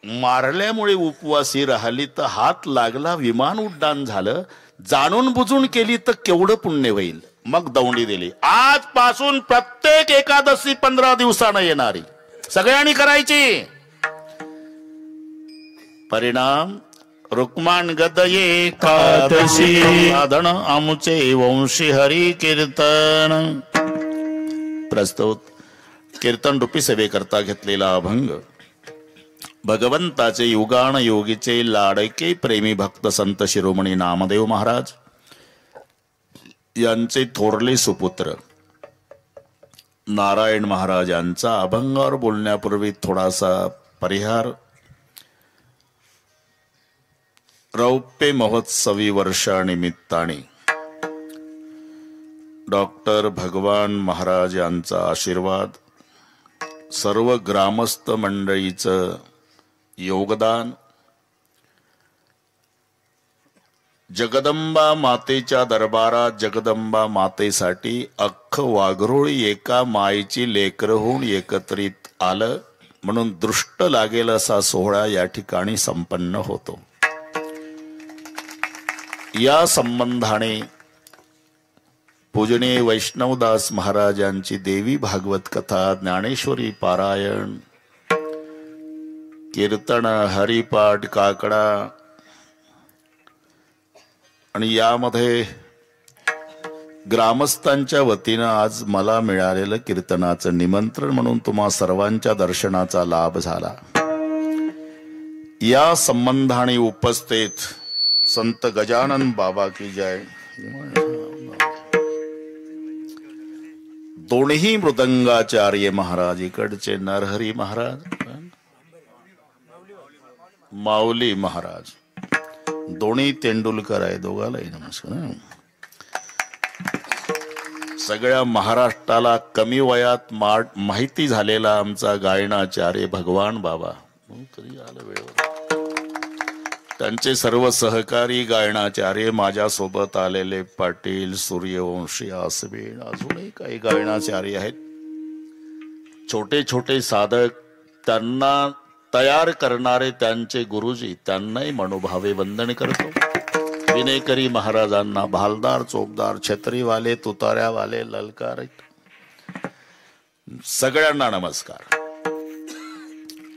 मारल्यामुळे उपवासी राहिली तर हात लागला विमान उड्डाण झालं, जाणून बुजून केली तर केवढं पुण्य होईल. मग दौंडी दिली. आजपासून प्रत्येक एकादशी 15 दिवसानं येणारी सगळ्यांनी करायची. परिणाम रुक्माण गदये एकादशी साधन आमुचे वंशी हरी कीर्तन. प्रस्तुत कीर्तन रूपी सेवेकरता घेतलेला अभंग भगवंताचे युगान योगीचे लाडके प्रेमी भक्त संत शिरोमणी नामदेव महाराज यांचे थोरले सुपुत्र नारायण महाराज यांचा अभंगावर बोलण्यापूर्वी थोडासा परिहार. रौप्य महोत्सवी वर्षानिमित्ताने डॉक्टर भगवान महाराज यांचा आशीर्वाद, सर्व ग्रामस्थ मंडळीचं योगदान, जगदंबा मातेच्या दरबारात जगदंबा मातेसाठी अख्ख वाघरोळी एका मायेची लेकरं होऊन एकत्रित आलं म्हणून दृष्ट लागेल असा सोहळा या ठिकाणी संपन्न होतो. या संबंधाने पूजनीय वैष्णवदास महाराजांची देवी भागवत कथा, ज्ञानेश्वरी पारायण, कीर्तन, हरिपाठ, काकडा आणि यामध्ये ग्रामस्थांच्या वतीनं आज मला मिळालेलं कीर्तनाचं निमंत्रण म्हणून तुम्हा सर्वांच्या दर्शनाचा लाभ झाला. या संबंधाने उपस्थित संत गजानन बाबा की जय. दोन्ही मृदंगाचार्य महाराज, इकडचे नरहरी महाराज, माऊली महाराज, दोन्ही तेंडुलकर आहे, दोघालाही नमस्कार. सगळ्या महाराष्ट्राला कमी वयात माहिती झालेला आमचा गायनाचार्य भगवान बाबा, कधी आलं वेळेवर. त्यांचे सर्व सहकारी गायनाचार्य, माझ्यासोबत आलेले पाटील, सूर्यवंशी, आसबेड, अजूनही काही गायनाचार्य आहेत. छोटे छोटे साधक, त्यांना तयार करणारे त्यांचे गुरुजी, त्यांनाही मनोभावे वंदन करतो. विनेकरी महाराजांना, भालदार, चोपदार, छत्रीवाले, तुताऱ्यावाले, ललकार, सगळ्यांना नमस्कार.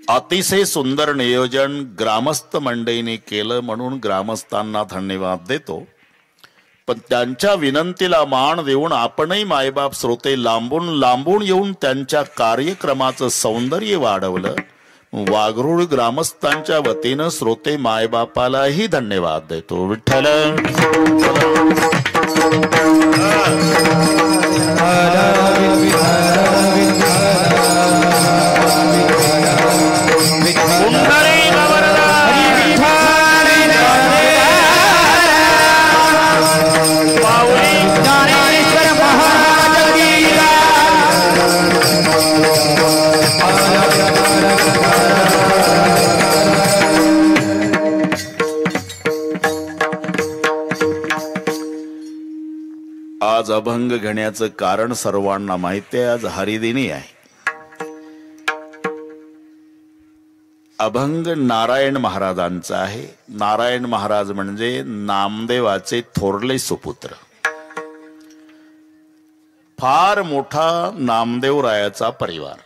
अतिशय सुंदर नियोजन ग्रामस्थ मंडळीने केलं म्हणून ग्रामस्थांना धन्यवाद देतो. पण त्यांच्या विनंतीला मान देऊन आपणही मायबाप श्रोते लांबून लांबून येऊन त्यांच्या कार्यक्रमाचं सौंदर्य वाढवलं. वाघरूळ ग्रामस्थांच्या वतीनं श्रोते मायबापालाही धन्यवाद देतो. विठ्ठल आज अभंग घेण्याचं कारण सर्वांना माहिती आहे. आज हरिदिनी आहे. अभंग नारायण महाराजांचा आहे. नारायण महाराज म्हणजे नामदेवाचे थोरले सुपुत्र. फार मोठा नामदेवरायाचा परिवार.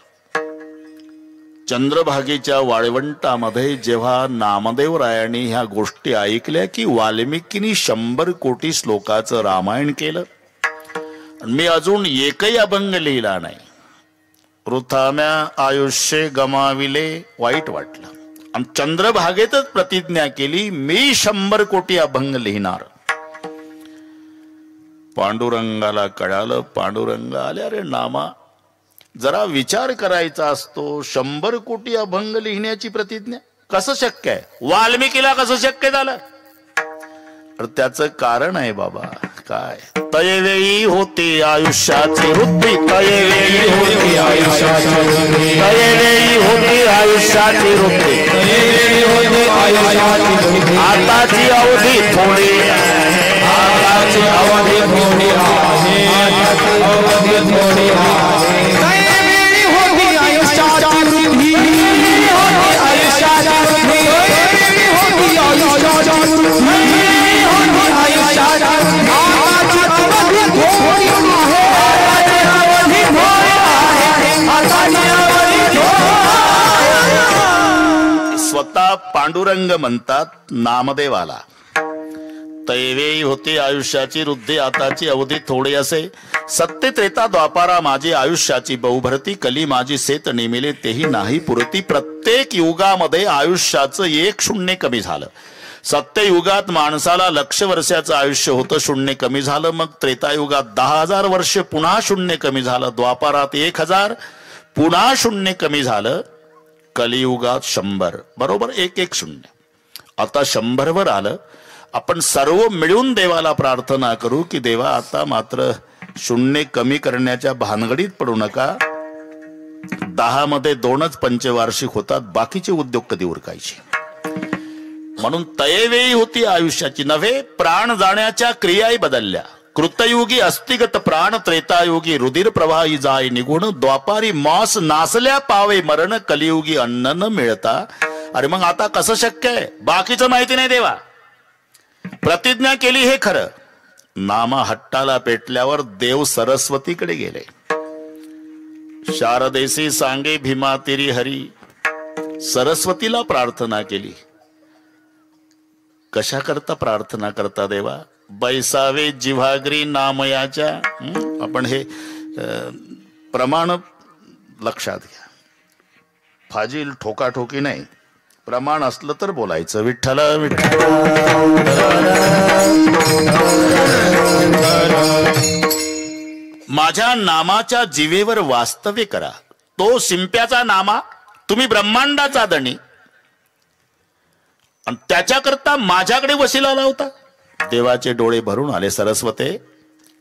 चंद्रभागेच्या वाळवंटामध्ये जेव्हा नामदेवरायांनी ह्या गोष्टी ऐकल्या की वाल्मिकींनी 100 कोटी श्लोकाचं रामायण केलं, मी अजून एकही अभंग लिहिला नाही, वृथाम्या आयुष्य गमाविले, वाईट वाटलं. आणि चंद्रभागेतच प्रतिज्ञा केली, मी 100 कोटी अभंग लिहिणार. पांडुरंगाला कळालं. पांडुरंग आले, अरे नामा, जरा विचार करायचा असतो. 100 कोटी अभंग लिहिण्याची प्रतिज्ञा कसं शक्य आहे? वाल्मिकीला कसं शक्य झालं? तर त्याचं कारण आहे बाबा. काय? तयवेळी होती आयुष्याची वृत्ती, तयवेळी होती आयुष्याची वृत्ती, तयवेळी होती आयुष्याची वृत्ती, तयवेळी होती आयुष्याची वृत्ती. आताची अवधी थोडी, आताची अवधी थोडी आहे, आताची अवधी थोडी आहे. तयवेळी होती आयुष्याची वृत्ती, होती आयुष्याची स्वतः पांडुरंग म्हणतात नामदेवाला, तैवेई होती आयुष्याची वृद्धी आताची अवधी थोडी असे, सत्य त्रेता द्वापारा माझी आयुष्याची बहुभरती, कली माझी सेत नेमिले तेही नाही पुरती. प्रत्येक युगामध्ये आयुष्याचं 1 शून्य कमी झालं. सत्ययुगात माणसाला 1,00,000 वर्षाचं आयुष्य होतं, शून्य कमी झालं. मग त्रेतायुगात 10,000 वर्ष, पुन्हा शून्य कमी झालं. द्वापारात 1,000, पुन्हा शून्य कमी झालं. कलियुगात 100, बरोबर 1-1 शून्य. आता 100 वर आलं. आपण सर्व मिळून देवाला प्रार्थना करू की देवा आता मात्र शून्य कमी करण्याच्या भानगडीत पडू नका. 10 मध्ये 2च पंचवार्षिक होतात, बाकीचे उद्योग कधी उरकायचे. म्हणून तयवेळी होती आयुष्याची नव्हे, प्राण जाण्याच्या क्रियाही बदलल्या. कृतयुगी अस्थिगत प्राण, त्रेतायुगी रुधिर प्रवाही जाय निगुण, द्वापारी मांस नासल्या पावे मरण, कलियुगी अन्न न मिळता. अरे मग आता कसं शक्य आहे? बाकीचं माहिती नाही देवा. प्रतिज्ञा केली हे खरं, नामा हट्टाला पेटल्यावर देव सरस्वतीकडे गेले. शारदेसी सांगे भीमा तिरी हरी, सरस्वतीला प्रार्थना केली. कशा करता प्रार्थना करता देवा? बैसावे जिव्हाग्री नामयाच्या. आपण हे प्रमाण लक्षात घ्या. फाजील ठोकाठोकी नाही, प्रमाण असलं तर बोलायचं. विठ्ठल विठ्ठल. माझ्या नामाच्या जिवेवर वास्तव्य करा. तो शिंप्याचा नामा, तुम्ही ब्रह्मांडाचा धणी, आणि त्याच्याकरता माझ्याकडे वशिला लावता. देवाचे डोळे भरून आले. सरस्वते,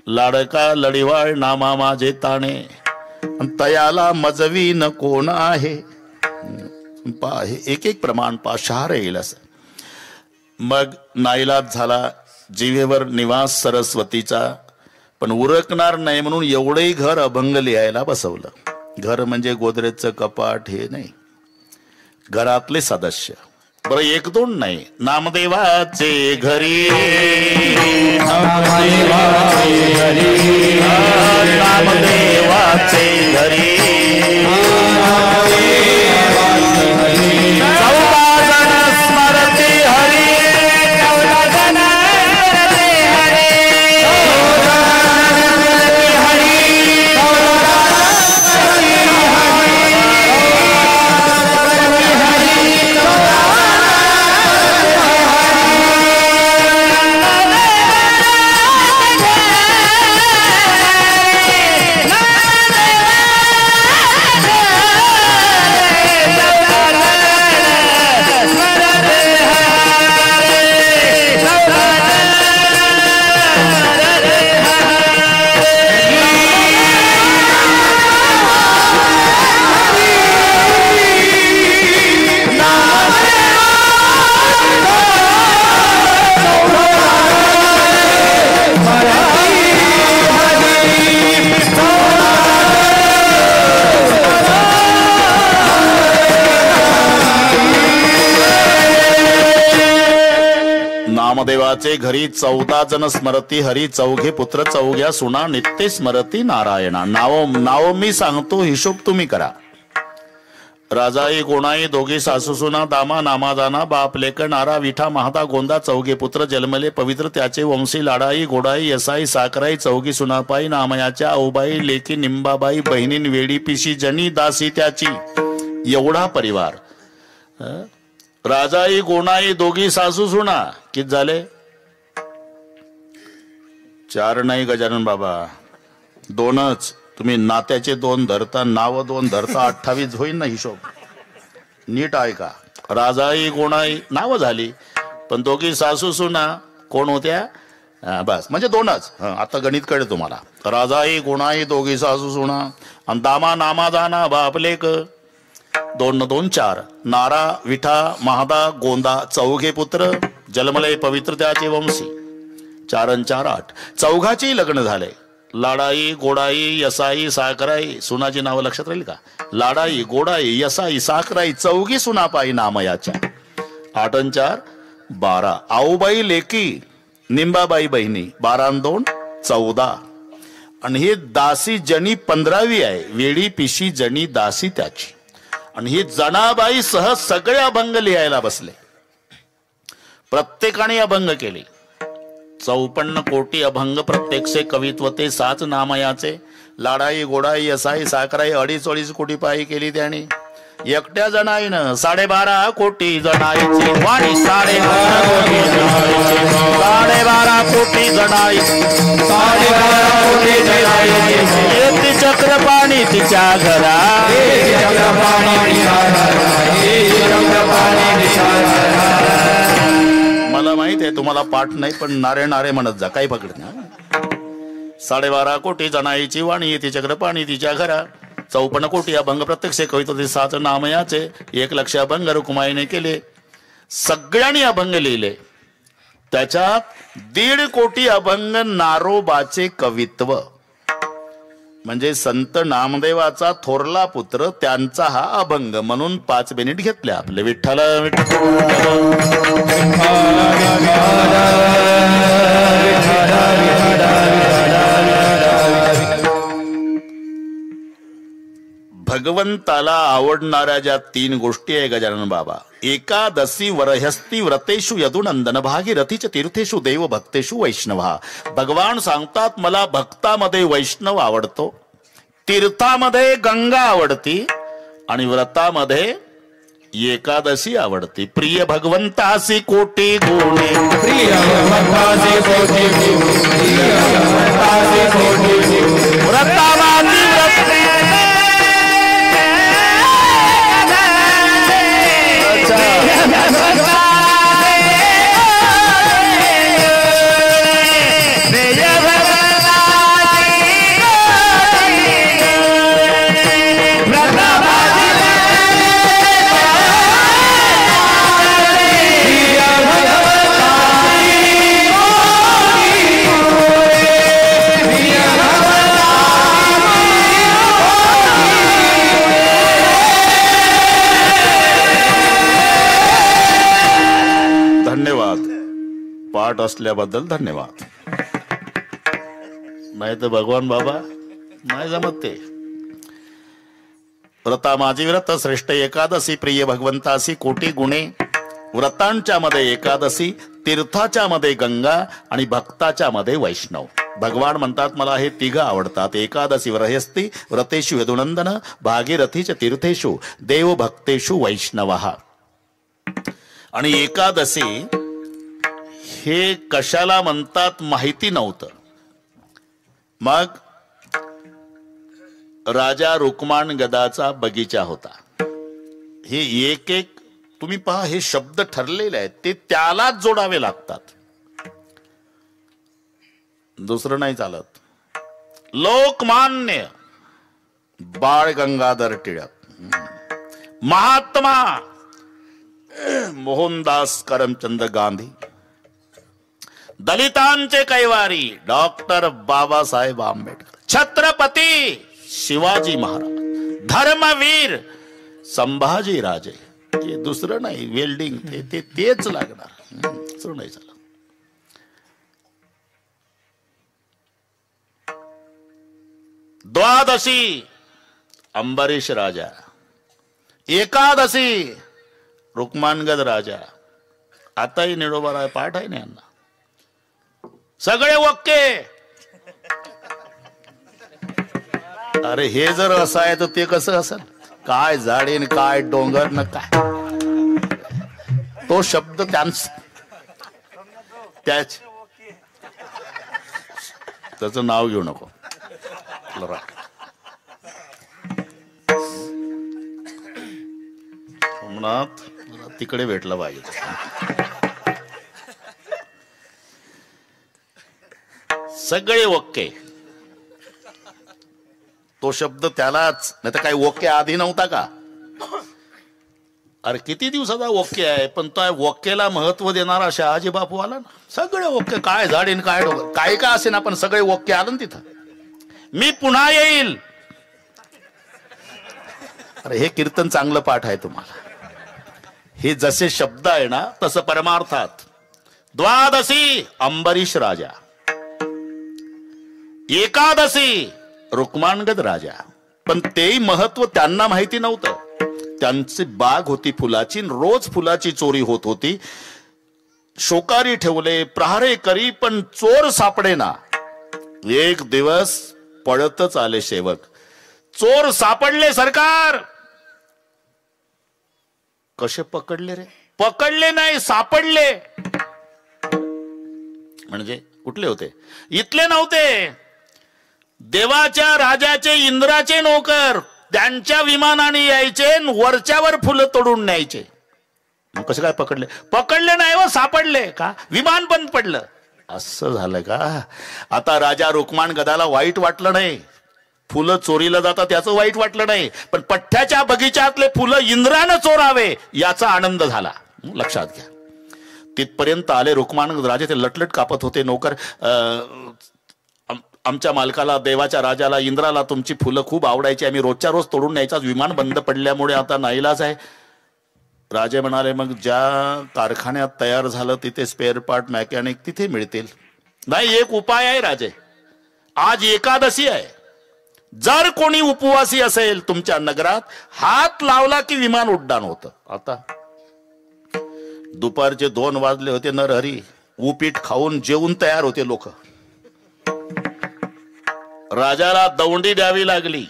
लाडका लढिवाळ नामा माझे ताणे, तयाला मजवी न कोण आहे. पा हे एक प्रमाण पा शहार येईल असं. मग नाईलाज झाला. जिवेवर निवास सरस्वतीचा, पण उरकणार नाही म्हणून एवढंही घर अभंग लिहायला बसवलं. घर म्हणजे गोदरेजचं कपाट हे नाही, घरातले सदस्य. बरं 1-2 नाही, नामदेवाचे घरी, नामदेवाचे घरी, नामदेवाचे घरी, नामदेवाचे घरी 14 जण स्मरती हरी, चौघे पुत्र चौघ्या सुना, नित्य स्मरती नारायणा. नाव मी सांगतो, हिशोब तुम्ही करा. राजाई गोणाई दोघी सासू सुना, दामा नामा दाना, बाप लेक नारा विठा महादा गोंदा, चौघे पुत्र जन्मले पवित्र त्याचे वंशी, लाडाई गोडाई यसाई साकराई, चौघी सुनापाई नामयाच्या, औबाई लेकी निंबाबाई, बहिणीन वेडी पिशी जनी दासी त्याची. एवढा परिवार. राजाई गोणाई दोघी सासू सुना, किती झाले? 4 नाही गजानन बाबा, 2च. तुम्ही नात्याचे 2 धरता, नाव 2 धरता, 28 होईल ना हिशोब. नीट ऐका. राजाई गोणाई नाव झाली, पण दोघी सासू सुना कोण होत्या? बस, म्हणजे 2च. आता गणित कळेल तुम्हाला. राजाई गोणाई दोघी सासू सुना, आणि दामा नामा दाना बाप लेक, 2 न 2 4. नारा विठा महादा गोंदा, चौघे पुत्र जन्मले पवित्र त्याचे वंशी, 4 न 4 8. चौघाची लग्न झाले. लाडाई गोडाई यसाई साकराई. सुनाची नावं लक्षात राहील का? लाडाई गोडाई यसाई साकराई, चौघी सुनापाई नामयाच्या. 8 न 4 12. आऊबाई लेकी निंबाबाई बहिणी, 12 न 2 14. आणि ही दासी जनी 15वी आहे. वेडी पिशी जनी दासी त्याची. आणि ही जनाबाई सह सगळे अभंग लिहायला बसले. प्रत्येकाने अभंग केले. 54 कोटी अभंग प्रत्यक्षे कवित्व ते 7 नामयाचे. लाडाई गोडाई असाई साखराई 2.5 कोटी पायी केली त्याने. एकट्या जणाईनं 12.5 कोटी जणाईची वाणी. 12.5 कोटी जणाईची 12.5 कोटी जणाईची 12.5 कोटी जणाईची. येती चक्रपाणी तिच्या घरा. मला माहित आहे तुम्हाला पाठ नाही, पण नारे नारे म्हणत जा, काही पकडत ना. 12.5 कोटी जणाईची वाणी येते चक्रपाणी तिच्या घरा. 54 कोटी अभंग प्रत्यक्ष कवित्व ते 7 नामयाचे. 1 लक्ष अभंग रुक्माईने केले. सगळ्यांनी अभंग लिहिले. त्याच्यात 1.5 कोटी अभंग नारोबाचे कवित्व, म्हणजे संत नामदेवाचा थोरला पुत्र त्यांचा हा अभंग. म्हणून 5 मिनिट घेतले आपले. विठ्ठल भगवंताला आवडणाऱ्या ज्या 3 गोष्टी आहे गजानन बाबा. एकादशी वरहस्ती व्रतेषु यदुनंदन भागीरथीच तीर्थेषु देव भक्तेषु वैष्णवा. भगवान सांगतात मला भक्तामध्ये वैष्णव आवडतो, तीर्थामध्ये गंगा आवडती आणि व्रतामध्ये एकादशी आवडती. प्रिय भगवंतासी कोटी गुणे. प्रिय भगवंतासी कोटी गुणे. व्रतावादी व्रते पाठ असल्याबद्दल धन्यवाद. नाही तर भगवान बाबा नाही जमत ते. व्रता माझी व्रत श्रेष्ठ एकादशी. प्रिय भगवंतासी कोटी गुणे. व्रतांच्या मध्ये एकादशी, तीर्थाच्या मध्ये गंगा आणि भक्ताच्या मध्ये वैष्णव. भगवान म्हणतात मला हे 3 आवडतात. एकादशी वरहस्ती व्रतेषु यदुनंदन भागीरथीच तीर्थेषु देव भक्तेषु वैष्णवः. आणि एकादशी हे कशाला म्हणतात माहिती नव्हतं. मग राजा रुक्माण गदाचा बगीचा होता. हे एक एक तुम्ही पहा, हे शब्द ठरलेले आहेत, ते त्यालाच जोडावे लागतात, दुसरं नाही चालत. लोकमान्य बाळ गंगाधर टिळक, महात्मा मोहनदास करमचंद गांधी, दलितांचे कैवारी डॉक्टर बाबासाहेब आंबेडकर, छत्रपती शिवाजी महाराज, धर्मवीर संभाजी राजे. हे दुसरं नाही, वेल्डिंग तेच लागणार, दुसरं नाही चालत. द्वादशी अंबरीश राजा, एकादशी रुक्मानगद राजा. आताही निडोबाराय पाठ आहे ना यांना, सगळे ओके. अरे हे जर असं आहे तर ते कसं असेल? काय झाडीन काय डोंगर न काय, तो शब्द त्याचं नाव घेऊ नको. सोमनाथ तिकडे भेटला पाहिजे. सगळे ओके, तो शब्द त्यालाच, नाही तर काही ओके आधी नव्हता का? अरे किती दिवसाचा ओके आहे, पण तो ओकेला महत्व देणारा शहाजी बापू आला ना. सगळे ओके, काय झाडीन काय डोंगर काय का असे ना, पण सगळे ओके आलं ना तिथं. मी पुन्हा येईल. अरे हे कीर्तन चांगलं पाठ आहे तुम्हाला. हे जसे शब्द आहे ना तसं परमार्थात. द्वादशी अंबरीश राजा, एकादशी रुक्मानगद राजा. पण तेही महत्व त्यांना माहिती नव्हतं, त्यांची बाग होती फुलाची, रोज फुलाची चोरी होत होती. शोकारी ठेवले, प्रहारे करी, पण चोर सापडेना. एक दिवस पळतच आले सेवक. चोर सापडले सरकार. कसे पकडले रे? पकडले नाही, सापडले. म्हणजे कुठले होते? इथले नव्हते. देवाच्या राजाचे, इंद्राचे नोकर. त्यांच्या विमानाने यायचे, वरच्यावर फुलं तोडून न्यायचे. मग कसं काय पकडले? पकडले नाही व सापडले. का? विमान बंद पडलं. असं झालं का? आता राजा रुक्माण गदाला वाईट वाटलं नाही. फुलं चोरीला जातात त्याचं वाईट वाटलं नाही, पण पठ्ठ्याच्या बगीच्यातले फुलं इंद्रानं चोरावे याचा आनंद झाला. लक्षात घ्या. तिथपर्यंत आले रुक्माण राजे. ते लटलट कापत होते. नोकर, आमच्या मालकाला, देवाच्या राजाला, इंद्राला तुमची फुलं खूप आवडायची, आम्ही रोजच्या रोज तोडून न्यायचा. विमान बंद पडल्यामुळे आता नाईलाज आहे. राजे म्हणाले, मग ज्या कारखान्यात तयार झालं तिथे स्पेअर पार्ट मेकॅनिक तिथे मिळतील. नाही, एक उपाय आहे राजे. आज एकादशी आहे. जर कोणी उपवासी असेल तुमच्या नगरात, हात लावला की विमान उड्डाण होतं. आता दुपारचे 2 वाजले होते. नरहरी उपीट खाऊन जेवून तयार होते लोक. राजाला दौंडी द्यावी लागली.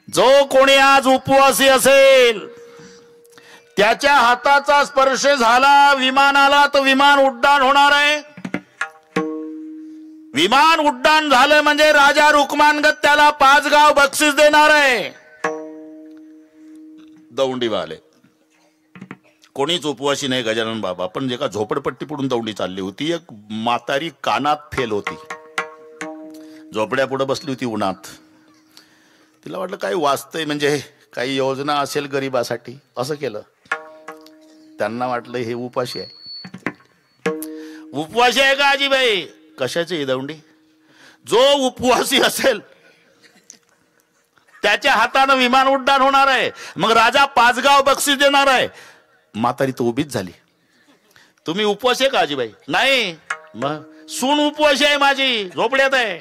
जो कोणी आज उपवासी असेल त्याच्या हाताचा स्पर्श झाला विमानाला तर विमान उड्डाण होणार आहे. विमान उड्डाण झालं म्हणजे राजा रुक्मानगत त्याला 5 गाव बक्षीस देणार आहे. दौंडीवाले कोणीच उपवासी नाही. गजानन बाबा पण एका झोपडपट्टी पडून दौंडी चालली होती. एक म्हातारी कानात फेल होती. झोपड्या पुढे बसली होती उन्हात. तिला वाटलं काही वाचतंय, म्हणजे काही योजना असेल गरीबासाठी. असं केलं. त्यांना वाटलं हे उपाशी आहे. उपवासी आहे का आजीबाई? कशाची दौंडी? जो उपवासी असेल त्याच्या हातानं विमान उड्डाण होणार आहे. मग राजा 5 गाव बक्षीस देणार आहे. म्हातारी तर उभीच झाली. तुम्ही उपवासी आहे का आजीबाई? नाही. मग सून उपवासी आहे माझी, झोपड्यात आहे.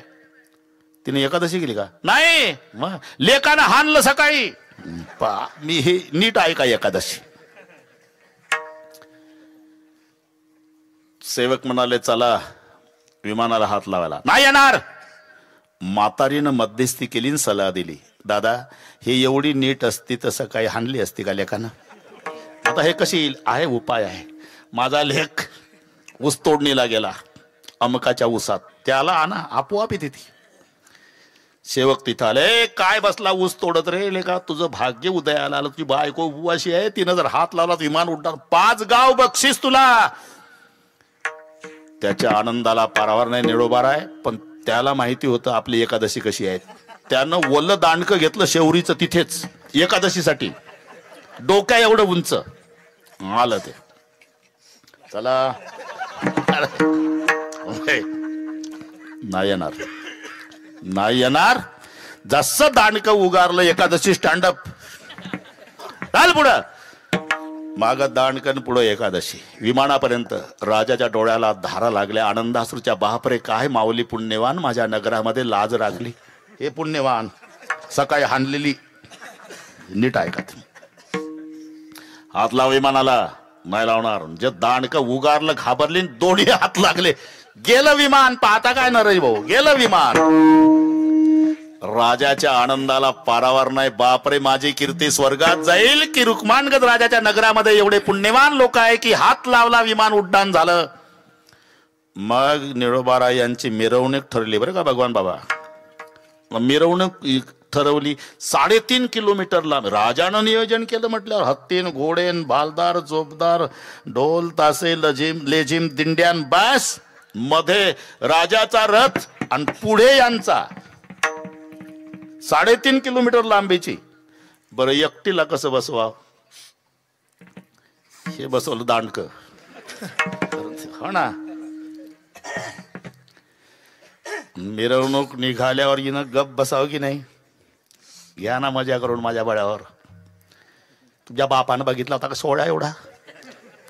तिने एकादशी केली का? नाही. मग लेकानं हाणलं सकाळी. मी हे नीट आहे का एकादशी? सेवक म्हणाले, चला विमानाला हात लावायला. नाही येणार. म्हातारीनं मध्यस्थी केली, सल्ला दिली. दादा, हे एवढी नीट असती तसं काही हाणली असती का लेकानं? आता हे कशी येईल? आहे उपाय आहे. माझा लेख ऊस तोडणीला गेला अमकाच्या ऊसात, त्याला आणा, आपोआप येते ती. सेवक तिथं आले. काय बसला ऊस तोडत रे लेका? तुझं भाग्य उदयाला आलं. तुझी बायको उपवाशी आहे, तिनं जर हात लावला विमान उड्डाण. 5 गाव बक्षीस तुला. त्याच्या आनंदाला पारावर नाही, निरोबार आहे. पण त्याला माहिती होतं आपली एकादशी कशी आहे. त्यानं वल्ल दांडकं घेतलं शेवरीचं तिथेच एकादशीसाठी. डोक्या एवढं उंच आलं ते. चला नाही येणार, नाही येणार. जसं दांडकं उगारलं एकादशी स्टँडअप. चाल पुढं. माग दांडकन पुढं एकादशी. विमानापर्यंत राजाच्या डोळ्याला धारा लागल्या. आनंदाश्रूच्या. बापरे, काय माऊली पुण्यवान माझ्या नगरामध्ये लाज राखली. हे पुण्यवान सकाळी हाणलेली. नीट ऐका. हात लाव विमानाला. नाही लावणार. जे दांडकं उगारलं, घाबरली, दोन्ही हात लागले. गेलं विमान. पाहता काय नरहरी भाऊ, गेलं विमान. राजाच्या आनंदाला पारावर नाही. बापरे, माझी कीर्ती स्वर्गात जाईल की रुक्मानगद राजाच्या नगरामध्ये एवढे पुण्यवान लोक आहे की हात लावला विमान उड्डाण झालं. मग निळोबाराय यांची मिरवणूक ठरली बरं का भगवान बाबा. मिरवणूक ठरवली. 3.5 किलोमीटर लांब. राजानं नियोजन केलं म्हटल्यावर हत्तीन, घोडेन, भालदार, जोपदार, ढोल, तासे, लेझिम, दिंड्यान. बस मध्ये राजाचा रथ आणि पुढे यांचा. 3.5 किलोमीटर लांबीची. बरं, एकटीला कसं बसवा? हे बसवलं दांडकं. हो ना. मिरवणूक निघाल्यावर हिनं गप बसावं की नाही? घ्या ना मजा करून माझ्या बळ्यावर. तुझ्या बापानं बघितला होता का सोहळा एवढा?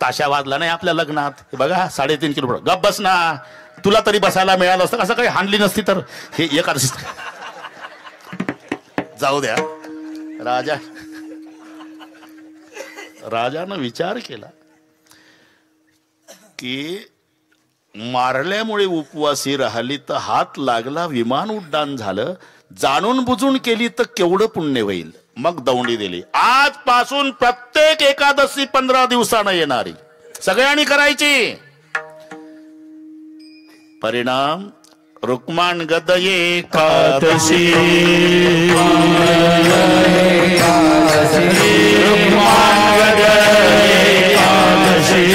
ताशा वाजला नाही आपल्या लग्नात. हे बघा 3.5 किलोमीटर. गप बस ना. तुला तरी बसायला मिळालं असतं. असं काही हाणली नसती तर. हे एकादशी जाऊ द्या. राजा राजानं विचार केला की मारल्यामुळे उपवासी राहिली तर हात लागला, विमान उड्डाण झालं, जाणून बुजून केली तर केवढं पुण्य होईल. मग दौंडी दिली. आजपासून प्रत्येक एकादशी 15 दिवसानं येणारी सगळ्यांनी करायची. परिणाम रुक्माण गद एकादशी, रुक्माण गद एकादशी,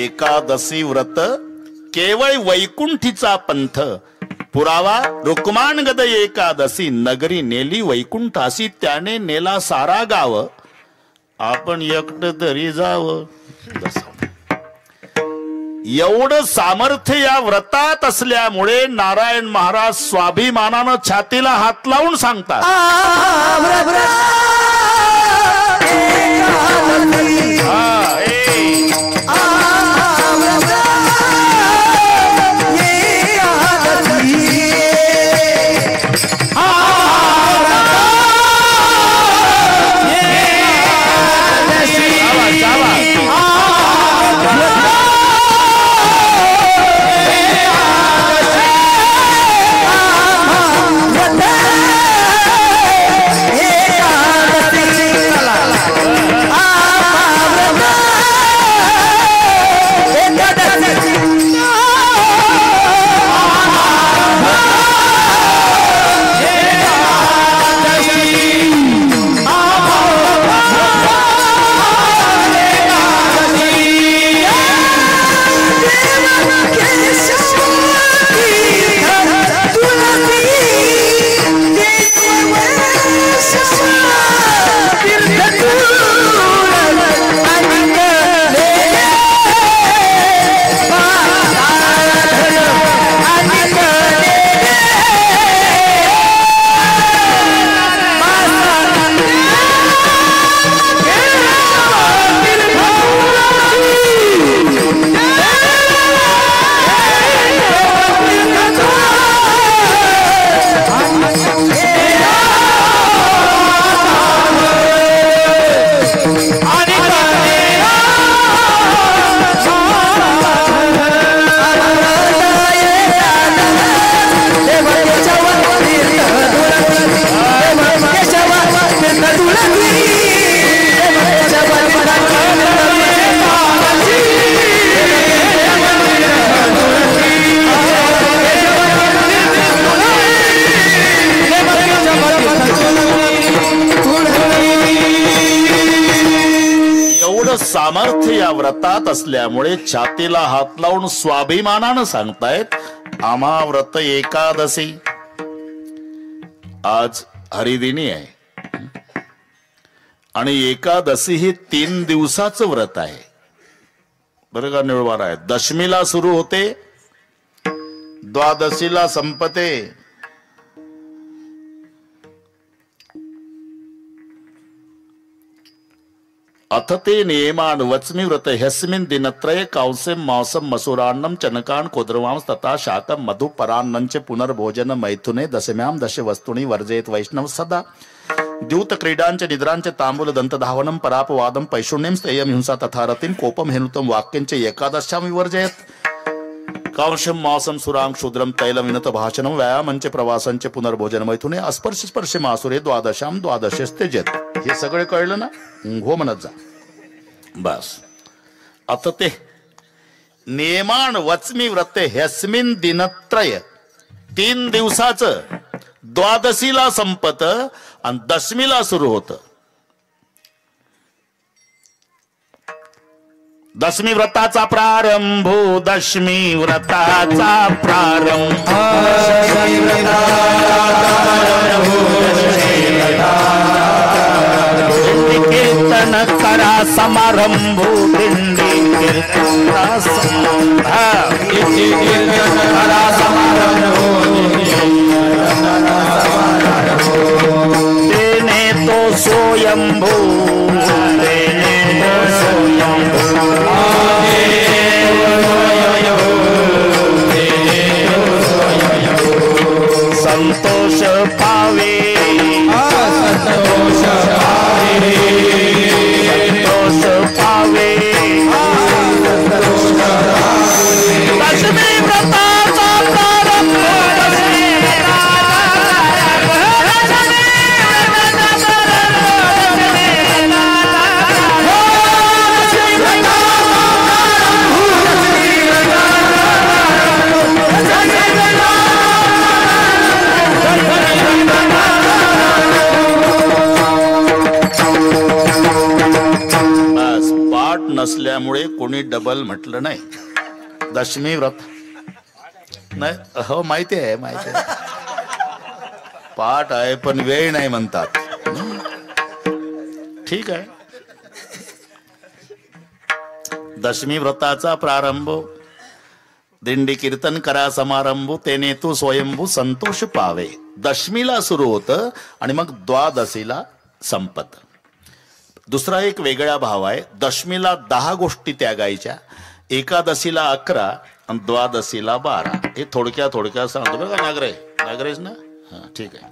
एकादशी व्रत केवळ वैकुंठीचा पंथ. पुरावा रुक्माण गद एकादशी, नगरी नेली वैकुंठासी, त्याने नेला सारा गाव, आपण एकटं तरी जावं. एवढं सामर्थ्य या व्रतात असल्यामुळे नारायण महाराज स्वाभिमानानं छातीला हात लावून सांगतात, सामर्थ्य या व्रतात असल्यामुळे छातीला हात लावून स्वाभिमानानं सांगतायत, आम्हा व्रत एकादशी. आज हरिदिनी आहे आणि एकादशी ही 3 दिवसाचं व्रत आहे. बरं का, निळवार आहे. दशमीला सुरू होते, द्वादशीला संपते. अथ ते नियमान वच्मि व्रत ह्यस्मिन् दिनत्रये कांस्यं मांसं मसूरान्नं चनकान् कोद्रवांस तथा शाकं मधु परान्नञ्च पुनर्भोजन मैथुने दशम्यां दश वस्तूनि वर्जयेत् वैष्णव सदा. द्यूत क्रीडांच निद्रांच तांबूल दंतधावनं परापवादं पैशून्यं स्थेयं हिंसा तथा रतिं कोपं हेनुतं वाक्यंच एकादश्यां विवर्जयेत्. कांशम मासम सुरांग शूद्रम तैलम विनत भाषणम व्यायामंचे प्रवासांचे पुनर्भोजन मैथुने अस्पर्श स्पर्श मासुरे द्वादशाम द्वादशस्तेजेत. हे सगळे कळलं ना? हो म्हणत जा. बस आता ते नियमान वचमी व्रते ह्यस्मिन दिनत्रय 3 दिवसाचं द्वादशीला संपत आणि दशमीला सुरू होत. दशमी व्रताचा प्रारंभ, दशमी व्रताचा प्रारंभ, कीर्तन करा समारंभ, दिंडी कीर्तन करा समारंभ, तेने तो स्वयंभू, तेने तो स्वयंभू, संतोष पावे, संतोष पावे, संतोष पावे, दशमी व्रताचा प्रारंभ, नसल्यामुळे कोणी डबल म्हटलं नाही. दशमी व्रत नाही, हो माहिती आहे, माहिती आहे, पाठ आहे पण वेळ नाही म्हणतात. ठीक आहे. दशमी व्रताचा प्रारंभ, दिंडी कीर्तन करा समारंभ, तेने तू स्वयंभू संतोष पावे. दशमीला सुरू होतं आणि मग द्वादशीला संपत. दुसरा एक वेगळा भाव आहे. दशमीला 10 गोष्टी त्यागायच्या, एकादशीला 11 आणि द्वादशीला 12. हे थोडक्यात सांगतो बरं का. नागरेश ना? हा ठीक आहे.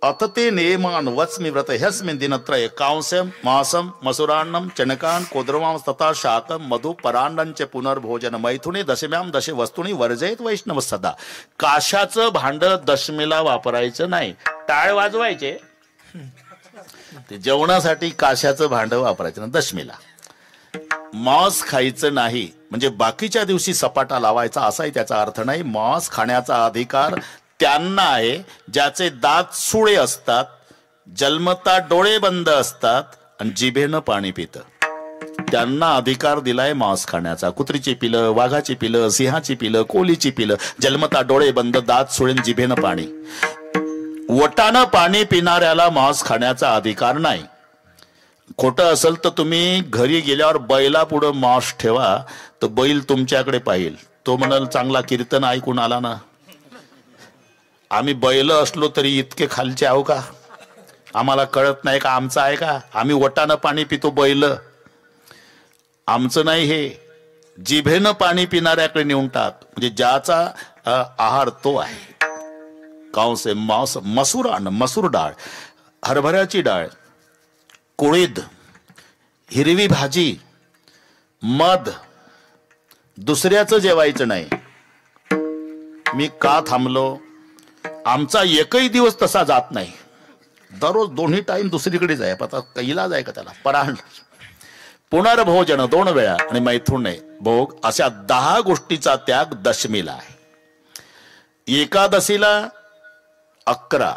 अथ ते नियमान वचमी व्रत ह्यस्मिन् दिनत्रये कांस्यम मासम मसुरान्नम चणकान कोद्रमां तथा शाकम मधु परांडंचे पुनर्भोजन मैथुने दशम्याम दशे वस्तुनी वर्जयत वैष्णव सदा. काशाचं भांड दशमीला वापरायचं नाही. टाळ वाजवायचे, ते जेवणासाठी काशाचं भांड वापरायचं ना दशमीला. मांस खायचं नाही म्हणजे बाकीच्या दिवशी सपाटा लावायचा असाही त्याचा अर्थ नाही. मांस खाण्याचा अधिकार त्यांना आहे ज्याचे दात सुळे असतात, जन्मता डोळे बंद असतात आणि जिभेनं पाणी पितं. त्यांना अधिकार दिलाय मांस खाण्याचा. कुत्रीची पिलं, वाघाची पिलं, सिंहाची पिलं, कोलीची पिलं, जन्मता डोळे बंद, दात सुळेन, जिभेनं पाणी. वटानं पाणी पिणाऱ्याला मांस खाण्याचा अधिकार नाही. खोटं असेल तर तुम्ही घरी गेल्यावर बैला पुढं मांस ठेवा, तर बैल तुमच्याकडे पाहिल. तो म्हणाल चांगला कीर्तन ऐकून आला ना. आम्ही बैल असलो तरी इतके खालचे आहो का? आम्हाला कळत नाही का आमचं आहे का? आम्ही वटानं पाणी पितो, बैल आमचं नाही. हे जिभेनं पाणी पिणाऱ्याकडे नेऊन टाक, म्हणजे ज्याचा आहार तो आहे. कांसे मांस मसूर मसूर डाळ, हरभऱ्याची डाळ, कुळीद, हिरवी भाजी, मध, दुसऱ्याचं जेवायचं नाही. मी का थांबलो? आमचा एकही दिवस तसा जात नाही. दररोज 2 टाइम दुसरीकडे जाय. आता इलाज आहे का त्याला? परांड, पुनर्भोजन 2 वेळा आणि मैथुने भोग, अशा 10 गोष्टीचा त्याग दशमीला आहे. एकादशीला 11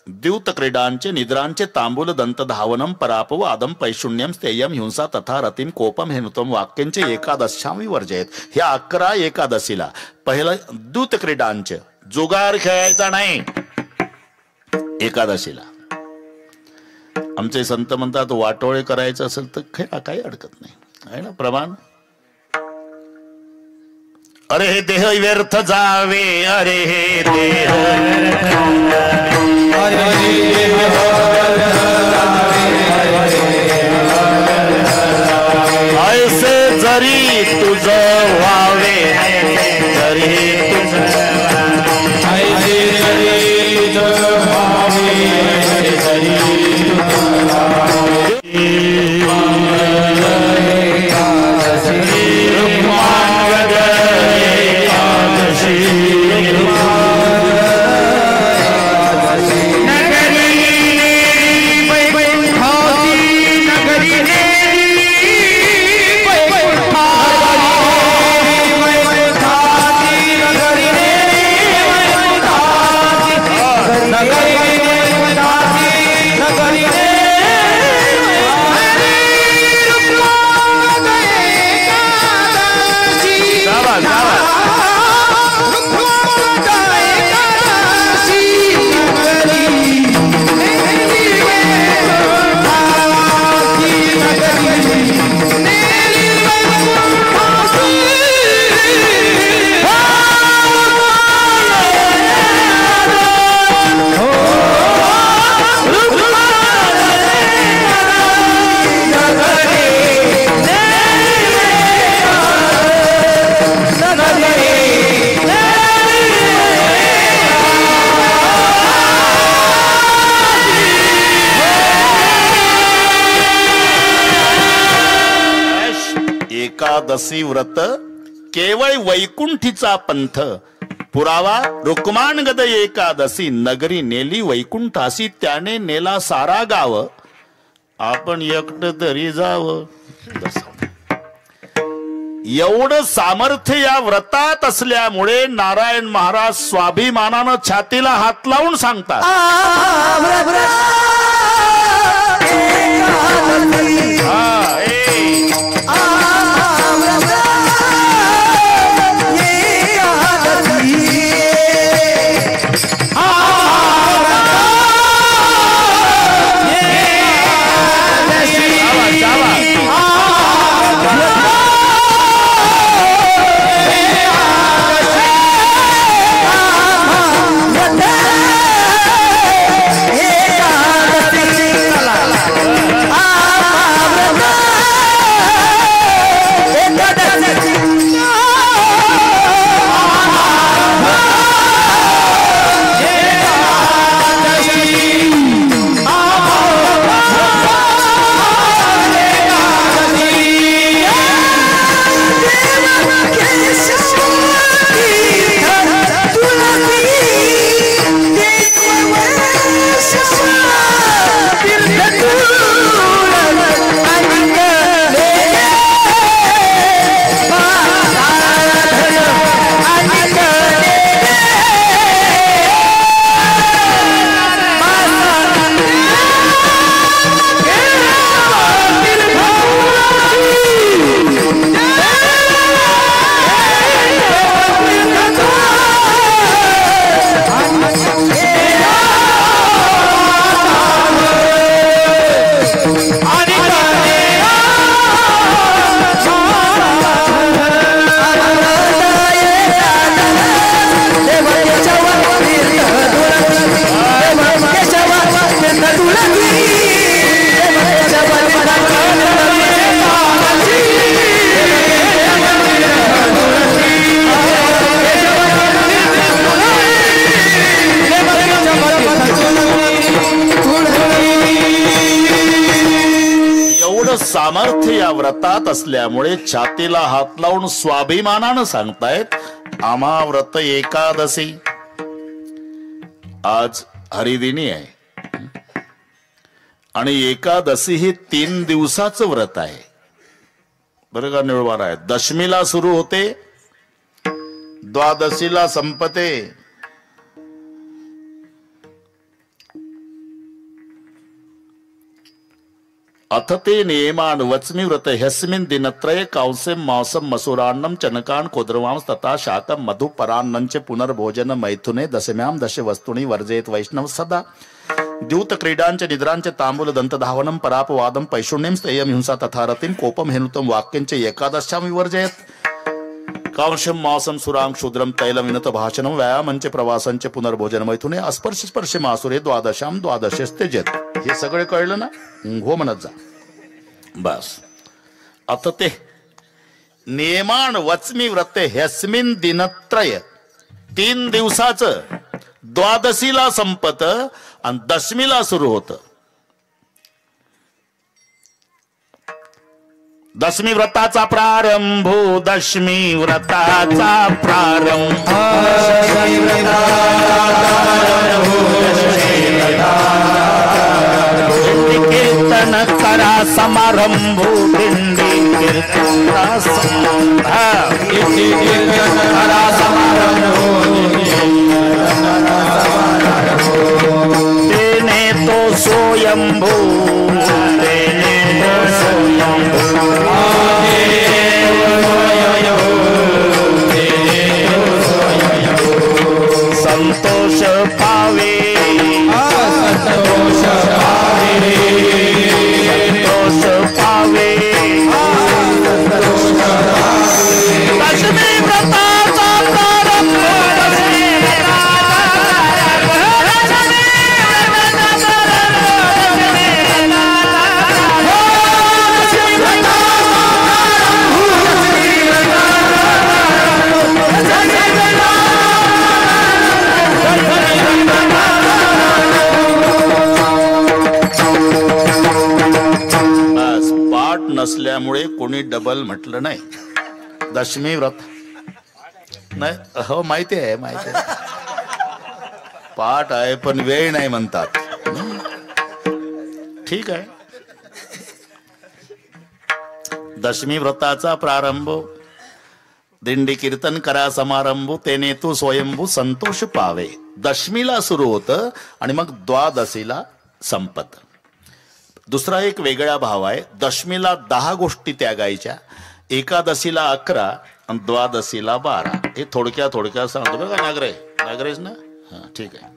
द्यूत क्रीडांचे निद्रांचे तांबूल दंत धावनम परापव आदम पैशून्यम स्थेयम हिंसा तथा रतिम कोपम हेनुतम वाक्यांचे एकादशाम विवर्जयत. ह्या 11 एकादशीला. पहिलं द्यूत क्रीडांचे, जुगार खेळायचा नाही एकादशीला. आमचे संत म्हणतात वाटोळे करायचं असेल तर खेळा, काही अडकत नाही, आहे ना प्रमाण. अरे हे देह व्यर्थ जावे, अरे हे देह ऐसे जरी तुझं व्हावे, जरी तुझं एकादशी व्रत केवळ वैकुंठीचा पंथ पुरावा रुक्मानगद एकादशी नगरी नेली वैकुंठासी त्याने नेला सारा गाव आपण एकट तरी जाव. एवढं सामर्थ्य या व्रतात असल्यामुळे नारायण महाराज स्वाभिमानानं छातीला हात लावून सांगतात सामर्थ्य या व्रतात असल्यामुळे छातीला हात लावून स्वाभिमानानं सांगतायत आम्हा व्रत एकादशी. आज हरिदिनी आहे आणि एकादशी ही 3 दिवसाचं व्रत आहे बरं का. निळवार आहे. दशमीला सुरू होते, द्वादशीला संपते. अथ ते नियमान वच्मि व्रत ह्यस्मिन् दिनत्रये कांस्यं मांसं मसूरान्नं चनकान् कोद्रवांस तथा शाकं मधु परान्नञ्च पुनर्भोजन मैथुने दशम्यां दश वस्तूनि वर्जयेत् वैष्णव सदा. द्यूत क्रीडांच निद्रांच तांबूल दंतधावनं परापवादं पैशुण्यं स्थेयं हिंसा तथा रतिं कोपं हेनुतं वाक्यंच एकादश्यां विवर्जयेत्. कांशं मांसं सुरां क्षुद्रं तैलं विनत भाषणं व्यायामंच प्रवासंच पुनर्भोजन मैथुने अस्पर्श स्पर्श मासुरे द्वादशां द्वादशस्त्यजेत. हे सगळे कळलं ना. हो म्हणत जा बस. आता ते नियमान वच्मि व्रत ह्यस्मिन् दिनत्रय 3 दिवसाचं द्वादशीला संपत आणि दशमीला सुरू होत. दशमी व्रताचा प्रारंभ दशमी व्रताचा प्रारंभ कीर्तन करा समारंभ दिंडी कीर्तन करा समारंभ तेने तो स्वयंभू तेने तो स्वयंभू डबल म्हटलं नाही. दशमी व्रत नाही. हो माहिती आहे, माहिती आहे, पाठ आहे पण वेळ नाही म्हणतात. ठीक आहे. दशमी व्रताचा प्रारंभ, दिंडी कीर्तन करा समारंभ, तेने तू स्वयंभू संतोष पावे. दशमीला सुरू होतं आणि मग द्वादशीला संपत. दुसरा एक वेगळा भाव आहे. दशमीला 10 गोष्टी त्यागायच्या, एकादशीला 11 आणि द्वादशीला 12. हे थोडक्या सांगतो बघा. नागरेश ना, हा ठीक आहे.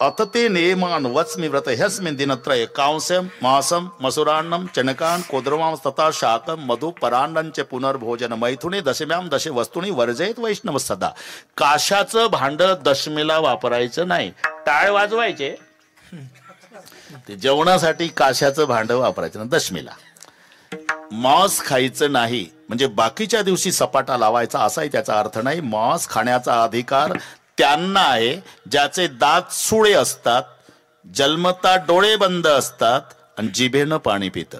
अथ ते नियमान वच्मि व्रत ह्यस्मिन् दिनत्रये कांस्यम मासम मसुरान्नम चणकान कोद्रवां तथा शाकम मधु परान्नंच पुनर्भोजन मैथुने दशम्याम दश वस्तूनी वर्जयत वैष्णव सदा. काशाचं भांड दशमीला वापरायचं नाही. टाळ वाजवायचे, ते जेवणासाठी काशाचं भांड वापरायचं ना दशमीला. मांस खायचं नाही म्हणजे बाकीच्या दिवशी सपाटा लावायचा असाही त्याचा अर्थ नाही. मांस खाण्याचा अधिकार त्यांना आहे ज्याचे दात सुळे असतात, जन्मता डोळे बंद असतात आणि जिभेनं पाणी पितं.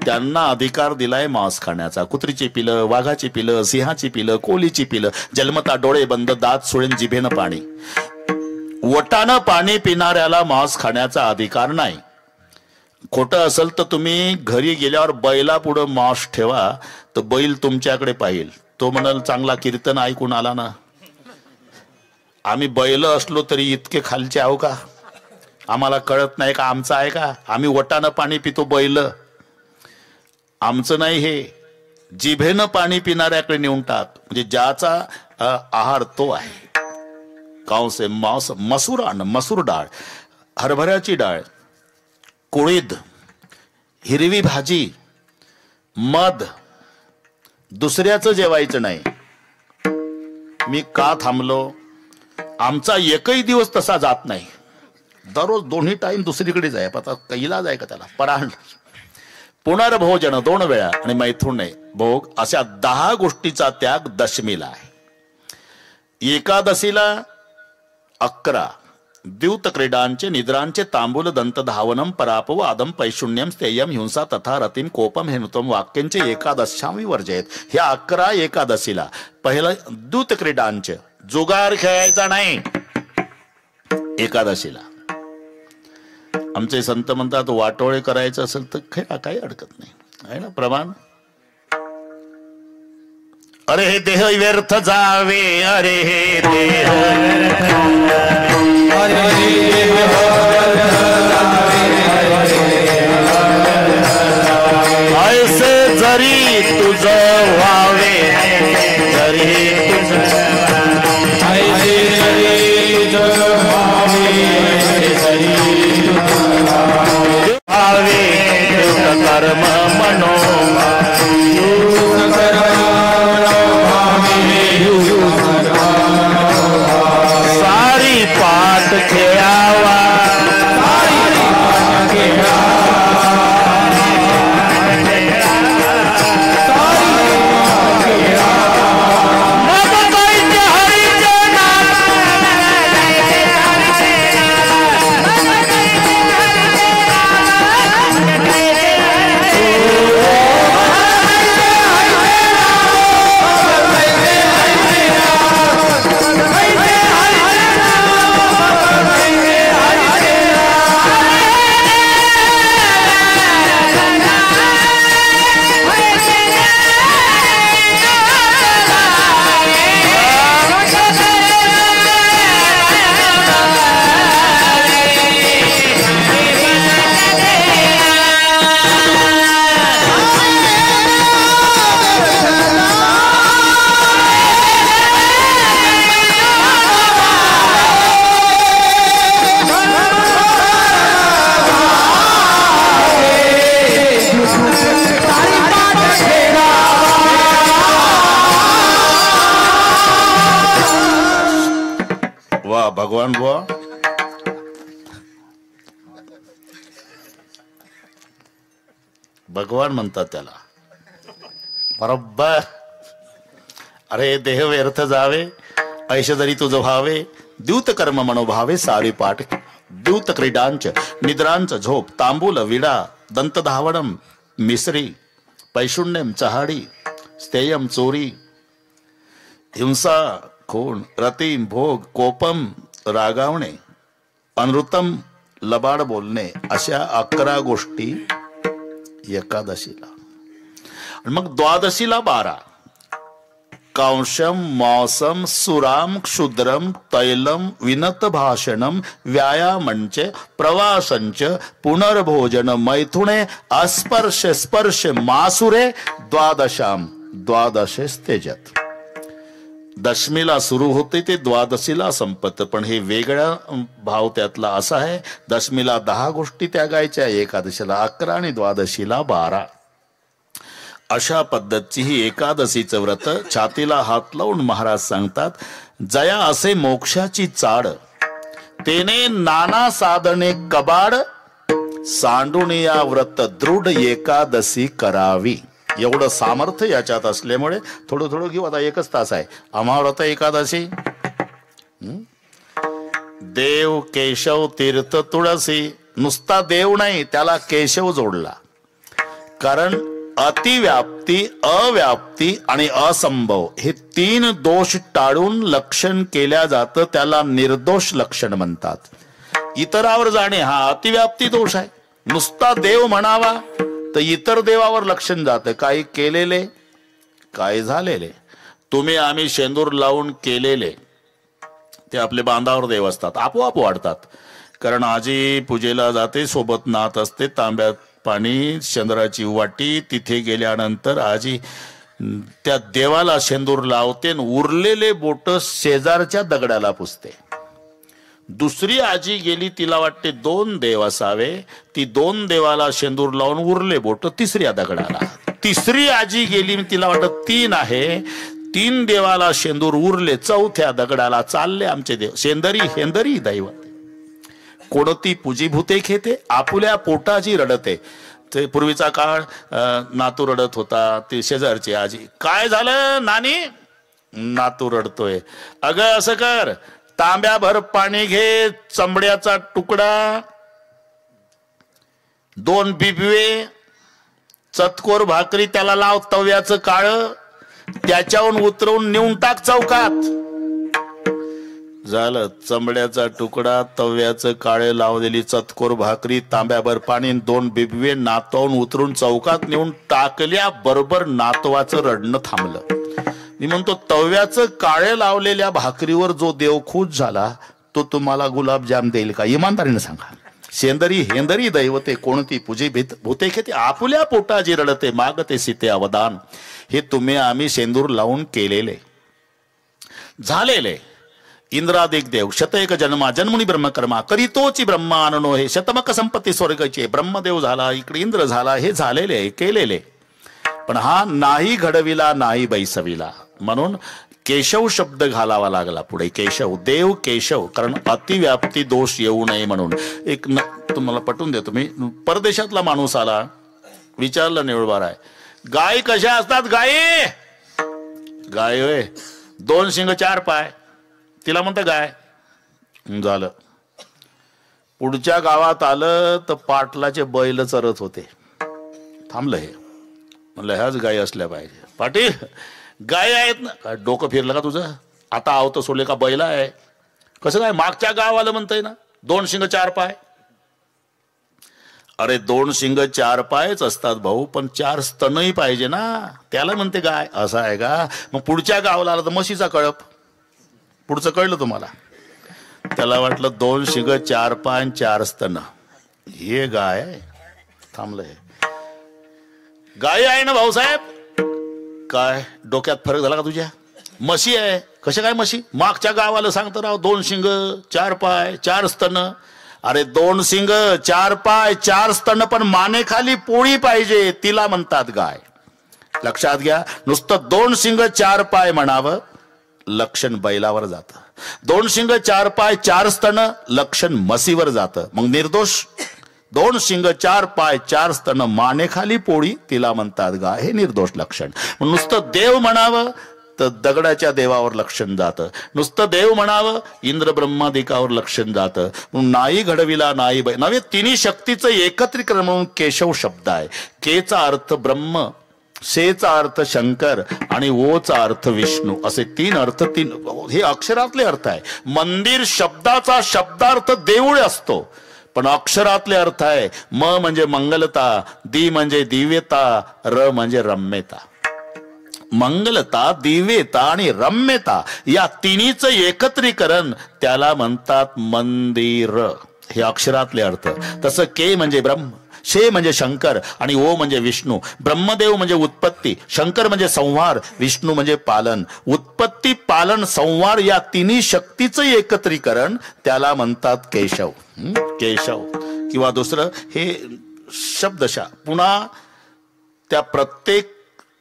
त्यांना अधिकार दिलाय मांस खाण्याचा. कुत्रीची पिलं, वाघाची पिलं, सिंहाची पिलं, कोलीची पिलं, जन्मता डोळे बंद, दात सुळे, जिभेनं पाणी. वटानं पाणी पिणाऱ्याला मांस खाण्याचा अधिकार नाही. खोटं असेल तर तुम्ही घरी गेल्यावर बैला पुढं मांस ठेवा, तर बैल तुमच्याकडे पाहिल. तो म्हणाल चांगला कीर्तन ऐकून आला ना. आम्ही बैल असलो तरी इतके खालचे आहो का? आम्हाला कळत नाही का आमचं आहे का? आम्ही वटानं पाणी पितो, बैल आमचं नाही. हे जिभेनं पाणी पिणाऱ्याकडे नेऊन टाक, म्हणजे ज्याचा आहार तो आहे. कांसे मांस मसुरान, मसूर डाळ, हरभऱ्याची डाळ, कुळीद, हिरवी भाजी, मध, दुसऱ्याचं जेवायचं नाही. मी का थांबलो? आमचा एकही दिवस तसा जात नाही. दररोज दोन्ही टाइम दुसरीकडे जाय. आता कैला जाय का त्याला? पराण, पुनर्भोजन 2 वेळा आणि मैथुन भोग, अशा 10 गोष्टीचा त्याग दशमीला आहे. एकादशीला 11 द्यूत क्रीडांचे, निद्रांचे, तांबूल, दंत धावनम, परापव, आदम, पैशून्यम, स्थेयम, हिंसा तथा रतिम, कोपम, हेनुतम वाक्यांचे एकादशामी वर्जयत. ह्या 11 एकादशीला. पहिलं द्यूत क्रीडांचे, जुगार खेळायचा नाही एकादशीला. आमचे संत म्हणतात वाटोळे करायचं असेल तर खेळा, काही अडकत नाही, आहे ना प्रमाण. अरे हे देह व्यर्थ जावे, अरे हे देह ऐसे जरी तुझं व्हावे, जरी तुझं कर्म मनो सारी पाठ खेळावा, भगवान बुवा भगवान म्हणतात त्याला बरोबर. अरे देह व्यर्थ जावे, ऐश जरी तुझं व्हावे, द्यूत कर्म मनोभावे सारी पाठ. द्यूत क्रीडांच, निद्रांच झोप, तांबूल, विडा, दंतधावणम मिसरी, पैशुण्यम चहाडी, स्थेयम चोरी, हिंसा खून, रतीम भोग, कोपम रागावणे, अनृतम लबाड बोलणे, अशा 11 गोष्टी एकादशीला. मग द्वादशीला 12. कांशम मौसम सुराम क्षुद्रम तैलम विनत भाषणम व्यायामंच प्रवासंच पुनर्भोजन मैथुने अस्पर्श स्पर्श मासुरे द्वादशाम द्वादशेस्तेजत. दशमीला सुरू होते ते द्वादशीला संपत. पण हे वेगळा भाव त्यातला असा आहे, दशमीला 10 गोष्टी त्यागायच्या, एकादशीला 11 आणि द्वादशीला 12. अशा पद्धतीची ही एकादशीचं व्रत. छातीला हात लावून महाराज सांगतात, जया असे मोक्षाची चाड, तेने नाना साधने कबाड, सांडून या व्रत दृढ एकादशी करावी. एवढं सामर्थ्य याच्यात असल्यामुळे थोडं थोडं घेऊ. आता 1च तास आहे. अमाव्रत एकादशी, देव केशव तीर्थ तुळसी. नुसता देव नाही, त्याला केशव जोडला. कारण अतिव्याप्ती, अव्याप्ती आणि असंभव हे 3 दोष टाळून लक्षण केल्या जातं. त्याला निर्दोष लक्षण म्हणतात. इतरावर जाणे हा अतिव्याप्ती दोष आहे. नुसता देव म्हणावा तर इतर देवावर लक्षण जातं. काही केलेले, काय झालेले. तुम्ही आम्ही शेंदूर लावून केलेले ते आपले बांधावर देव असतात, आपोआप वाढतात. कारण आजी पूजेला जाते, सोबत नात असते, तांब्यात पाणी, शेंदराची वाटी. तिथे गेल्यानंतर आजी त्या देवाला शेंदूर लावते, उरलेले बोट शेजारच्या दगडाला पुसते. दुसरी आजी गेली, तिला वाटते 2 देव असावे, ती 2 देवाला शेंदूर लावून उरले बोट तिसऱ्या दगडाला. तिसरी आजी गेली, तिला वाटत 3 आहे, 3 देवाला शेंदूर उरले, 4थ्या दगडाला चालले आमचे देव. शेंदरी हेंदरी दैवत. कोणती पूजीभूते खेते, आपुल्या पोटाची रडते. ते पूर्वीचा काळ नातू रडत होता, ते शेजारची आजी, काय झालं नानी, नातू रडतोय. अगं असं कर, तांब्याभर पाणी घे, चमड्याचा तुकडा, 2 बिबवे, चतकोर भाकरी त्याला लाव, तव्याचं काळ, त्याच्यावरून उतरवून नेऊन टाक चौकात. झालं. चमड्याचा तुकडा, तव्याचं काळे, लावलेली चतकोर भाकरी, तांब्याभर पाणी, 2 बिबवे नातवून उतरून चौकात नेऊन टाकल्या बरोबर नातवाचं रडणं थांबलं. मी म्हणतो, तव्याचं काळे लावलेल्या भाकरीवर जो देव खुश झाला तो तुम्हाला गुलाबजाम देईल का? इमानदारीने सांगा. शेंदरी हेंदरी दैवते, कोणती पूजे भूते खेते, आपुल्या पोटाची रडते, मागते सीते अवदान. हे तुम्ही आम्ही शेंदूर लावून केलेले, झालेले. इंद्रादिक देव शतएक जन्मा, जन्मुनी ब्रह्मकर्मा, करीतोची ब्रह्माननो, हे शतमक संपत्ती स्वर्गाची. ब्रह्मदेव झाला, इकडे इंद्र झाला, हे झालेले केलेले. पण हा नाही घडविला, नाही बैसविला, म्हणून केशव शब्द घालावा लागला पुढे. केशव, देव केशव, कारण अतिव्याप्ती दोष येऊ नये म्हणून. एक तुम्हाला पटवून देतो मी. परदेशातला माणूस आला, विचारलं निवडबार, गाय कशा असतात? गाय गाय होय, 2 शिंग 4 पाय. तिला म्हणतं गाय. झालं. पुढच्या गावात आलं तर पाटलाचे बैल चरत होते. थांबलं. हे म्हणलं ह्याच गायी असल्या पाहिजे. पाटील गाय आहेत ना? काय डोकं फिरलं का तुझं? आता आवतं सोडले का बैल आहे? कसं काय? मागच्या गावाला म्हणतंय ना 2 शिंग 4 पाय. अरे 2 शिंग 4 पायच असतात भाऊ, पण 4 स्तनही पाहिजे ना, त्याला म्हणते गाय. असं आहे का? मग पुढच्या गावाला आला तर म्हशीचा कळप. पुढचं कळलं तुम्हाला? त्याला वाटलं 2 शिंग 4 पाय 4 स्तन, हे गाय आहे. थांबलंय. गाय आहे ना भाऊसाहेब? काय डोक्यात फरक झाला का तुझ्या? म्हशी आहे. कशा काय म्हशी? मागच्या गावाला सांगतो राव 2 शिंग 4 पाय 4 स्तन. अरे 2 शिंग 4 पाय 4 स्तन, पण मानेखाली पोळी पाहिजे, तिला म्हणतात गाय. लक्षात घ्या. नुसतं 2 शिंग 4 पाय म्हणावं, लक्षण बैलावर जातं. 2 शिंग 4 पाय 4 स्तन, लक्षण म्हशीवर जातं. मग निर्दोष. 2 शिंग 4 पाय 4 स्तन, मानेखाली पोळी, तिला म्हणतात गाय, हे निर्दोष लक्षण. नुसतं देव म्हणावं, तर दगडाच्या देवावर लक्षण जातं. नुसतं देव म्हणावं इंद्र ब्रह्मादिकावर लक्षण जातं. म्हणून नाही घडविला नाही नव्हे तिन्ही शक्तीचं एकत्रीकरण म्हणून केशव शब्द आहे. केचा अर्थ ब्रह्म, शेचा अर्थ शंकर आणि ओचा अर्थ विष्णू, असे तीन अर्थ, तीन हे अक्षरातले अर्थ आहे. मंदिर शब्दाचा शब्दार्थ देऊळ असतो, पण अक्षरातले अर्थ आहे. म म्हणजे मंगलता, दी म्हणजे दिव्यता, र म्हणजे रम्यता. मंगलता, दिव्यता आणि रम्यता या तिन्हीचं एकत्रीकरण त्याला म्हणतात मंदिर. हे अक्षरातले अर्थ. तसं के म्हणजे ब्रह्म, शे म्हणजे शंकर आणि ओ म्हणजे विष्णू. ब्रह्मदेव म्हणजे उत्पत्ती, शंकर म्हणजे संहार, विष्णू म्हणजे पालन. उत्पत्ती, पालन, संहार या तिन्ही शक्तीचं एकत्रीकरण त्याला म्हणतात केशव. केशव किंवा दुसरं हे शब्दशः. पुन्हा त्या प्रत्येक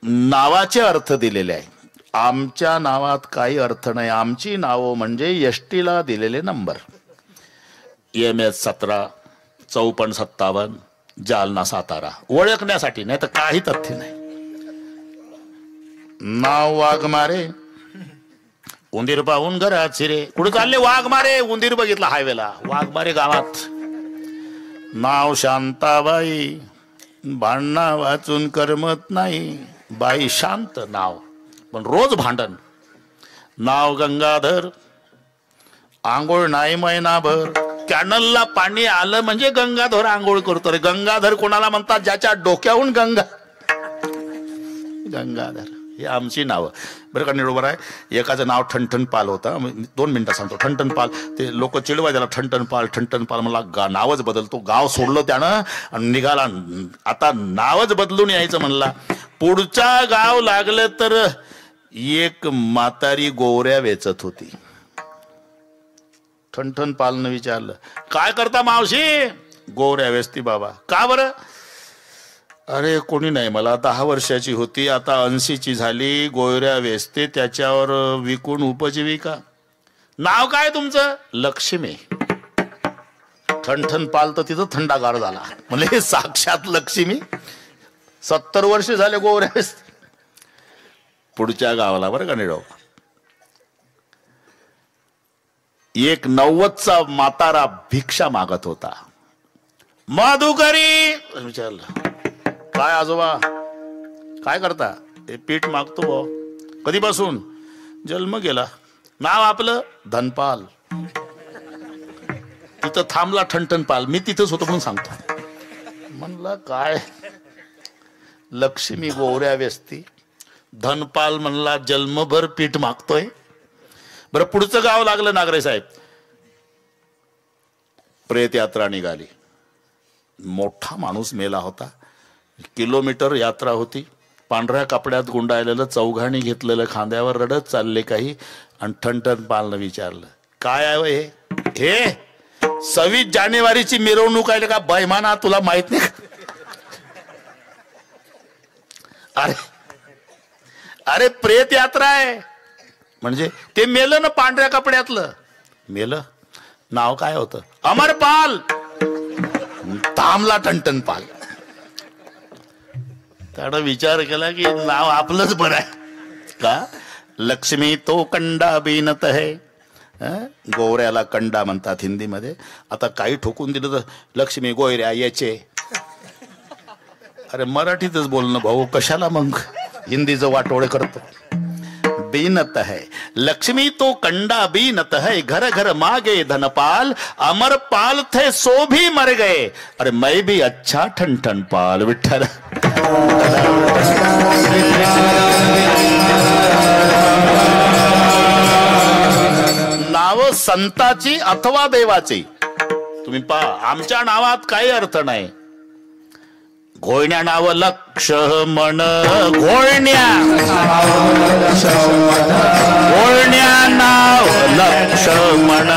नावाचे अर्थ दिलेले आहे. आमच्या नावात काही अर्थ नाही. आमची नावं म्हणजे एसटीला दिलेले नंबर. MS 17, 5457, जालना सातारा, ओळखण्यासाठी, नाही तर काही तथ्य नाही. नाव वाघमारे, उंदीर पाहून घरात शिरे. कुठे चालले? वाघमारे. उंदीर बघितला हायवेला, वाघमारे गावात. नाव शांताबाई, भांडणा वाचून करमत नाही. बाई शांत नाव, पण रोज भांडण. नाव गंगाधर, आंघोळ नाही महिनाभर. कॅनलला पाणी आलं म्हणजे गंगाधर आंघोळ करतो रे. गंगाधर कोणाला म्हणतात? ज्याच्या डोक्याहून गंगा. गंगाधर ही आमची नावं. बरं का निरोबर आहे. एकाचं नाव ठणठण पाल होतं. 2 मिनिटं सांगतो. ठणठण पाल, ते लोक चिडवाय त्याला ठणठण पाल म्हणला. नावच बदलतो. गाव सोडलं त्यानं आणि निघाला. आता नावच बदलून यायचं म्हणला. पुढच्या गाव लागलं तर एक म्हातारी गोवऱ्या वेचत होती. ठणठण पालनं विचारलं, काय करता मावशी? गोवऱ्या वेचती बाबा. का बरं? अरे कोणी नाही, मला 10 वर्षाची होती, आता 80ची झाली, गोवऱ्या वेचते, त्याच्यावर विकून उपजीविका. नाव काय तुमचं? लक्ष्मी. ठणठण पाल तर तिथं थंडागार झाला. म्हणजे साक्षात लक्ष्मी. 70 वर्ष झाले गोवऱ्या वेचते. पुढच्या गावाला बरं का निडो, एक 90चा म्हातारा भिक्षा मागत होता. माधुकरी विचारलं, काय आजोबा काय करता? ते पीठ मागतो. कधीपासून? जन्म गेला. नाव आपलं? धनपाल. तिथं थांबला ठणठण पाल. मी तिथंच होतो म्हणून सांगतो. म्हणलं काय लक्ष्मी गोवऱ्या वेचती, धनपाल म्हणला जन्मभर पीठ मागतोय. बरं पुढचं गाव लागलं नागरे साहेब. प्रेत यात्रा निघाली. मोठा माणूस मेला होता. किलोमीटर यात्रा होती. पांढऱ्या कपड्यात गुंडाळलेलं, चौघाणी घेतलेलं, खांद्यावर रडत चालले काही. आणि ठणठण पालनं विचारलं, काय आहे हे? 26 जानेवारीची मिरवणूक आहे का बैमाना? तुला माहित नाही? अरे अरे प्रेत यात्रा आहे. म्हणजे ते मेलं ना पांढऱ्या कपड्यातलं. मेलं. नाव काय होतं? अमरपाल. थांबला ठणठण पाल. त्यानं विचार केला की नाव आपलंच बरं आहे का? लक्ष्मी तो कंडा बीनत है. गोवऱ्याला कंडा म्हणतात हिंदीमध्ये. आता काही ठोकून दिलं तर लक्ष्मी गोयऱ्या याचे. अरे मराठीतच बोलणं भाऊ, कशाला मग हिंदीचं वाटोळे करतो. बीनत है लक्ष्मी तो कंडा बीनत है, घर घर मागे धनपाल, अमरपाल थे सो भी मर गए, अरे मैं भी अच्छा ठनठन पाल. विठ्ठल. नाव संताची अथवा देवाची. तुम्ही पहा, आमच्या नावात काही अर्थ नाही. घोळण्या नाव लक्ष्मण. घोळण्या घोळण्या नाव लक्ष्मण.